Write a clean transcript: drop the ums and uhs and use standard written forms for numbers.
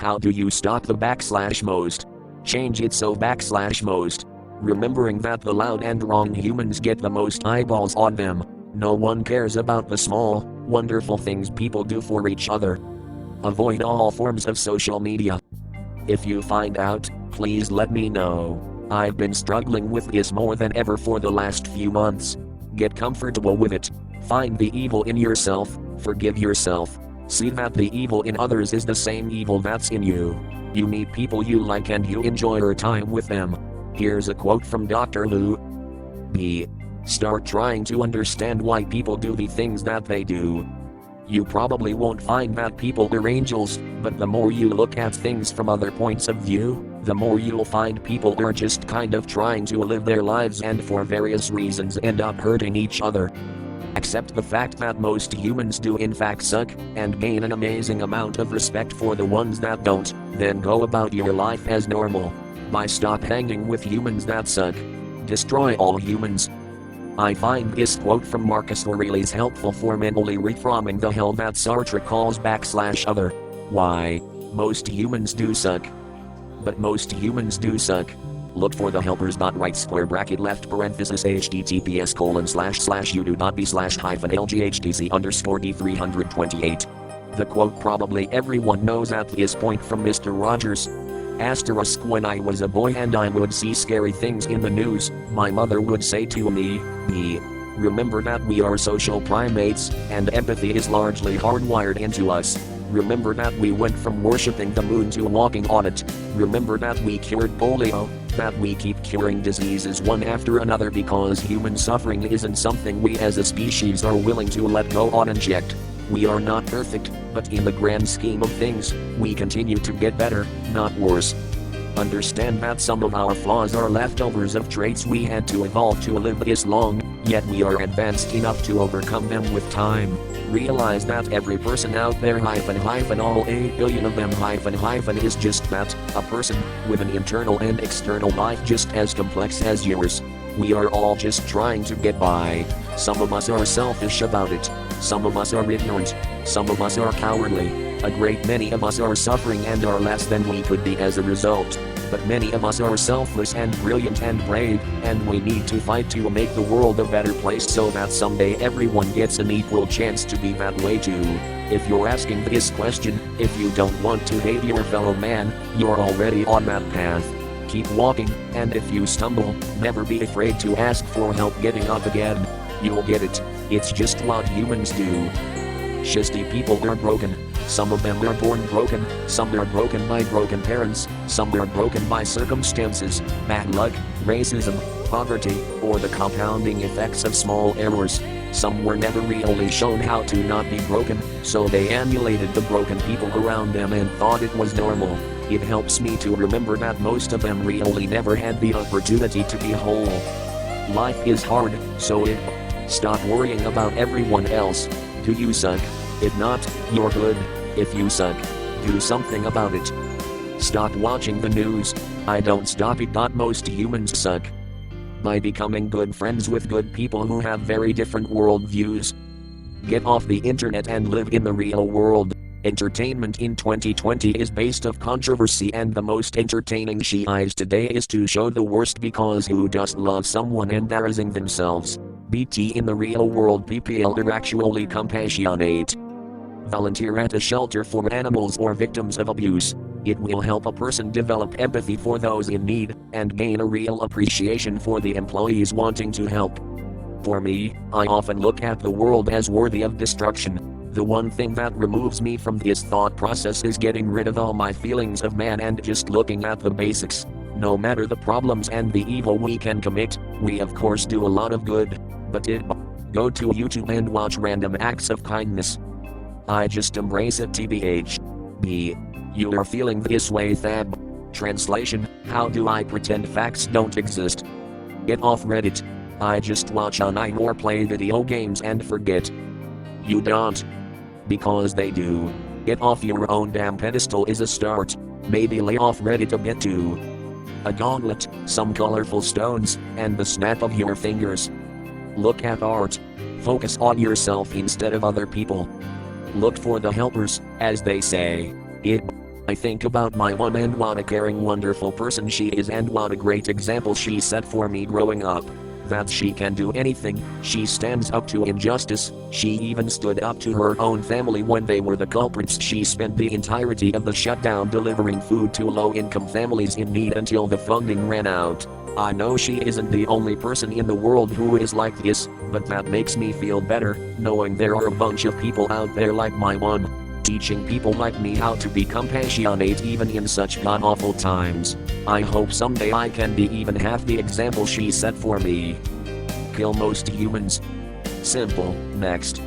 How do you stop the /most? Change it so /most. Remembering that the loud and wrong humans get the most eyeballs on them. No one cares about the small, wonderful things people do for each other. Avoid all forms of social media. If you find out, please let me know. I've been struggling with this more than ever for the last few months. Get comfortable with it. Find the evil in yourself, forgive yourself. See that the evil in others is the same evil that's in you. You meet people you like and you enjoy your time with them. Here's a quote from Dr. Lou. B. Start trying to understand why people do the things that they do. You probably won't find that people are angels, but the more you look at things from other points of view, the more you'll find people are just kind of trying to live their lives and for various reasons end up hurting each other. Accept the fact that most humans do in fact suck, and gain an amazing amount of respect for the ones that don't, then go about your life as normal. Stop hanging with humans that suck. Destroy all humans. I find this quote from Marcus Aurelius helpful for mentally reframing the hell that Sartre calls /other. Why? Most humans do suck. But most humans do suck. Look for the helpers. Right square bracket left parenthesis https://udo.b/-lghtc_d328. The quote probably everyone knows at this point from Mr. Rogers. *, when I was a boy and I would see scary things in the news, my mother would say to me, B. Remember that we are social primates, and empathy is largely hardwired into us. Remember that we went from worshipping the moon to walking on it. Remember that we cured polio, that we keep curing diseases one after another because human suffering isn't something we as a species are willing to let go on and inject. We are not perfect, but in the grand scheme of things, we continue to get better, not worse. Understand that some of our flaws are leftovers of traits we had to evolve to live this long, yet we are advanced enough to overcome them with time. Realize that every person out there all 8 billion of them is just that, a person, with an internal and external life just as complex as yours. We are all just trying to get by. Some of us are selfish about it. Some of us are ignorant. Some of us are cowardly. A great many of us are suffering and are less than we could be as a result. But many of us are selfless and brilliant and brave, and we need to fight to make the world a better place so that someday everyone gets an equal chance to be that way too. If you're asking this question, if you don't want to hate your fellow man, you're already on that path. Keep walking, and if you stumble, never be afraid to ask for help getting up again. You'll get it. It's just what humans do. Shitty people are broken. Some of them are born broken, some are broken by broken parents, some are broken by circumstances, bad luck, racism, poverty, or the compounding effects of small errors. Some were never really shown how to not be broken, so they emulated the broken people around them and thought it was normal. It helps me to remember that most of them really never had the opportunity to be whole. Life is hard, so stop worrying about everyone else. Do you suck? If not, you're good. If you suck, do something about it. Stop watching the news. I don't stop it. Most humans suck. By becoming good friends with good people who have very different worldviews. Get off the internet and live in the real world. Entertainment in 2020 is based of controversy, and the most entertaining eyes today is to show the worst because who does love someone embarrassing themselves? BT in the real world people are actually compassionate. Volunteer at a shelter for animals or victims of abuse. It will help a person develop empathy for those in need, and gain a real appreciation for the employees wanting to help. For me, I often look at the world as worthy of destruction. The one thing that removes me from this thought process is getting rid of all my feelings of man and just looking at the basics. No matter the problems and the evil we can commit, we of course do a lot of good. But go to YouTube and watch random acts of kindness. I just embrace it tbh. B. You are feeling this way Thab. Translation, how do I pretend facts don't exist? Get off Reddit. I just watch online or play video games and forget. You don't. Because they do. Get off your own damn pedestal is a start. Maybe lay off Reddit a bit too. A gauntlet, some colorful stones, and the snap of your fingers. Look at art. Focus on yourself instead of other people. Look for the helpers, as they say. I think about my mom and what a caring, wonderful person she is, and what a great example she set for me growing up. That she can do anything, she stands up to injustice, she even stood up to her own family when they were the culprits. She spent the entirety of the shutdown delivering food to low-income families in need until the funding ran out. I know she isn't the only person in the world who is like this, but that makes me feel better, knowing there are a bunch of people out there like my mom, teaching people like me how to be compassionate even in such god-awful times. I hope someday I can be even half the example she set for me. Kill most humans. Simple. Next.